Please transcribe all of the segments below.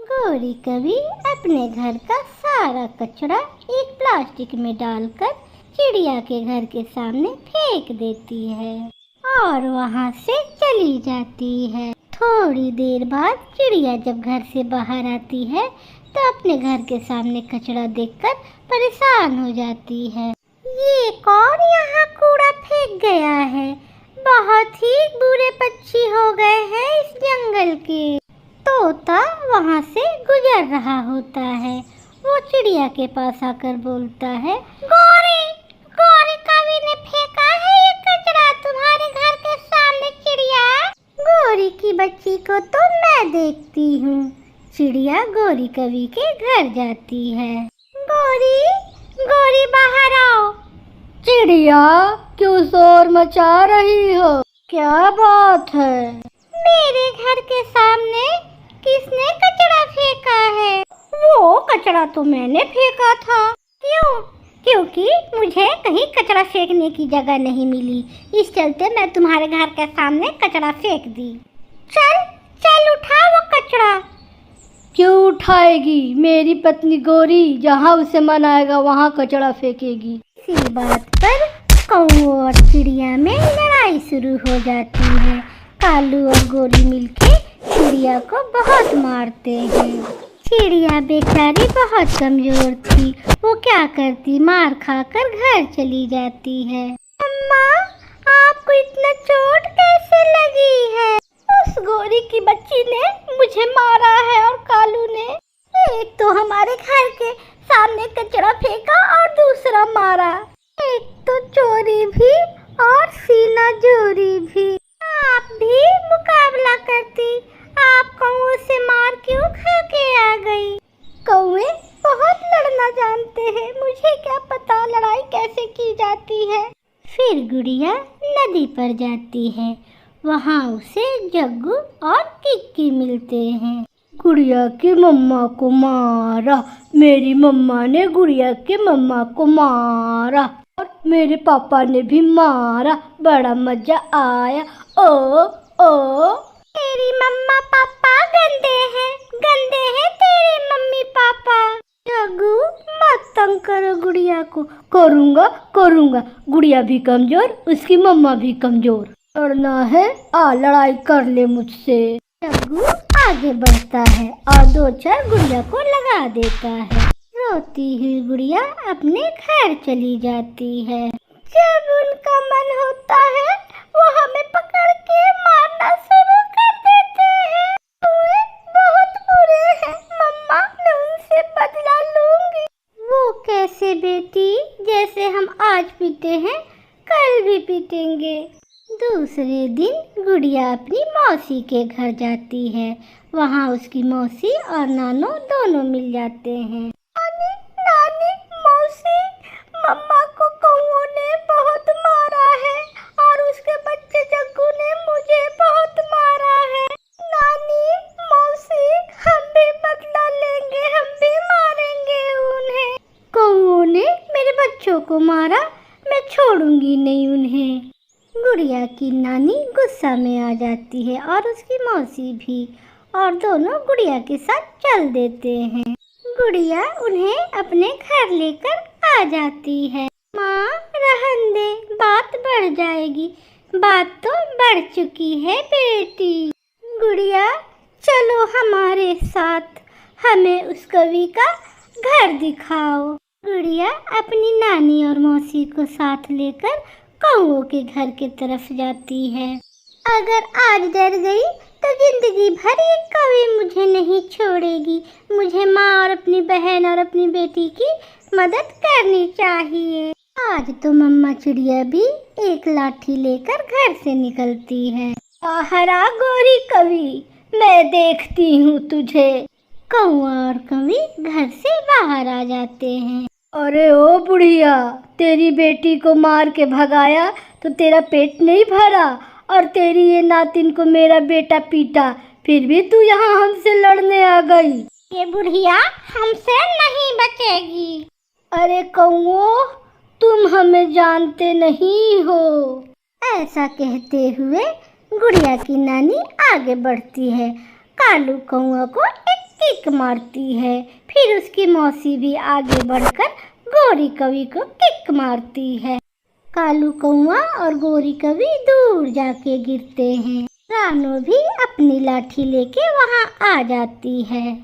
गौरी कभी अपने घर का सारा कचरा एक प्लास्टिक में डालकर चिड़िया के घर के सामने फेंक देती है और वहां से चली जाती है। थोड़ी देर बाद चिड़िया जब घर से बाहर आती है तो अपने घर के सामने कचरा देखकर परेशान हो जाती है। ये कौन यहाँ कूड़ा फेंक गया है? बहुत ही बुरे पक्षी हो गए हैं इस जंगल के। तोता वहाँ से गुजर रहा होता है। वो चिड़िया के पास आकर बोलता है, गौरी गौरी कवि ने फेंका है ये कचरा तुम्हारे घर के सामने चिड़िया। गौरी की बच्ची को तो मैं देखती हूँ। चिड़िया गौरी कवि के घर जाती है। गौरी गौरी बाहर आओ। चिड़िया क्यों शोर मचा रही हो? क्या बात है? मेरे घर के सामने किसने कचरा फेंका है? वो कचरा तो मैंने फेंका था। क्यों? क्योंकि मुझे कहीं कचरा फेंकने की जगह नहीं मिली, इस चलते मैं तुम्हारे घर के सामने कचरा फेंक दी। चल चल उठा वो कचरा। क्यों उठाएगी? मेरी पत्नी गौरी जहाँ उसे मन आएगा वहाँ कचरा फेंकेगी। इसी बात पर कौओं और चिड़िया में लड़ाई शुरू हो जाती है। कालू और गौरी मिलके चिड़िया को बहुत मारते हैं। चिड़िया बेचारी बहुत कमजोर थी। वो क्या करती, मार खाकर घर चली जाती है। अम्मा, आपको इतना चोट कैसे लगी है? उस गौरी की बच्ची ने मुझे मारा है और कालू ने। एक तो हमारे घर के सामने कचरा फेंका और दूसरा मारा। एक तो चोरी भी और सीना जोरी भी। आप भी मुकाबला करती, आप कौओं से मार क्यों खा के आ गई? कौवे बहुत लड़ना जानते हैं, मुझे क्या पता लड़ाई कैसे की जाती है। फिर गुड़िया नदी पर जाती है। वहाँ उसे जग्गू और किक्की मिलते हैं। गुड़िया की मम्मा को मारा, मेरी मम्मा ने गुड़िया के मम्मा को मारा और मेरे पापा ने भी मारा, बड़ा मजा आया। ओ ओ तेरी मम्मा पापा गंदे हैं तेरे मम्मी पापा। जग्गू मत तंग करो गुड़िया को। करूँगा। गुड़िया भी कमजोर, उसकी मम्मा भी कमजोर। लड़ना है लड़ाई कर ले मुझसे। जग्गू आगे बढ़ता है और दो चार गुड़िया को लगा देता है। रोती हुई गुड़िया अपने घर चली जाती है। जब उनका मन होता है वो हमें पकड़ के मारना शुरू कर देते हैं। वे बहुत बुरे हैं मम्मा, मैं उनसे बदला लूंगी। वो कैसे बेटी? जैसे हम आज पीते हैं कल भी पीटेंगे। दूसरे दिन गुड़िया अपनी मौसी के घर जाती है। वहाँ उसकी मौसी और नानो दोनों मिल जाते हैं। नानी, मौसी, मम्मा को कौओं ने बहुत मारा है और उसके बच्चे जग्गू ने मुझे बहुत मारा है। नानी, मौसी, हम भी बदला लेंगे, हम भी मारेंगे उन्हें। कौओं ने मेरे बच्चों को मारा, मैं छोड़ूंगी नहीं उन्हें। गुड़िया की नानी गुस्सा में आ जाती है और उसकी मौसी भी, और दोनों गुड़िया के साथ चल देते हैं। गुड़िया उन्हें अपने घर लेकर आ जाती है। माँ रहने दे, बात बढ़ जाएगी। बात तो बढ़ चुकी है बेटी। गुड़िया चलो हमारे साथ, हमें उस कवि का घर दिखाओ। गुड़िया अपनी नानी और मौसी को साथ लेकर कौओं के घर की तरफ जाती है। अगर आज डर गई तो जिंदगी भर ये कवि मुझे नहीं छोड़ेगी। मुझे माँ और अपनी बहन और अपनी बेटी की मदद करनी चाहिए। आज तो मम्मा चिड़िया भी एक लाठी लेकर घर से निकलती है। बाहर आ गौरी कवि, मैं देखती हूँ तुझे। कौआ और कवि घर से बाहर आ जाते हैं। अरे ओ बुढ़िया, तेरी बेटी को मार के भगाया तो तेरा पेट नहीं भरा, और तेरी ये नातिन को मेरा बेटा पीटा, फिर भी तू यहाँ हमसे लड़ने आ गई। ये बुढ़िया हमसे नहीं बचेगी। अरे कौओ, तुम हमें जानते नहीं हो। ऐसा कहते हुए गुड़िया की नानी आगे बढ़ती है। कालू कौआ को एक किक मारती है। फिर उसकी मौसी भी आगे बढ़कर गोरी कवि को किक मारती है। कालू कौआ और गोरी कवि दूर जाके गिरते हैं। रानू भी अपनी लाठी लेके वहाँ आ जाती है।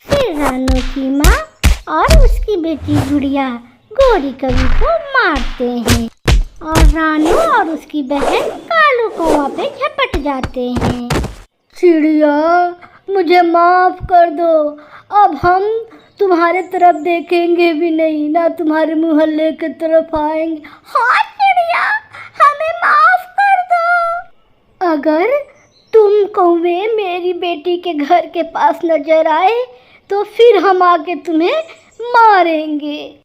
फिर रानू की माँ और उसकी बेटी गुड़िया गोरी कवि को मारते हैं और रानू और उसकी बहन कालू कौआ पे झपट जाते हैं। चिड़िया, मुझे माफ कर दो। अब हम तुम्हारे तरफ देखेंगे भी नहीं, ना तुम्हारे मोहल्ले की तरफ आएंगे। हाँ चिड़िया, हमें माफ कर दो। अगर तुम कौवे मेरी बेटी के घर के पास नजर आए तो फिर हम आके तुम्हें मारेंगे।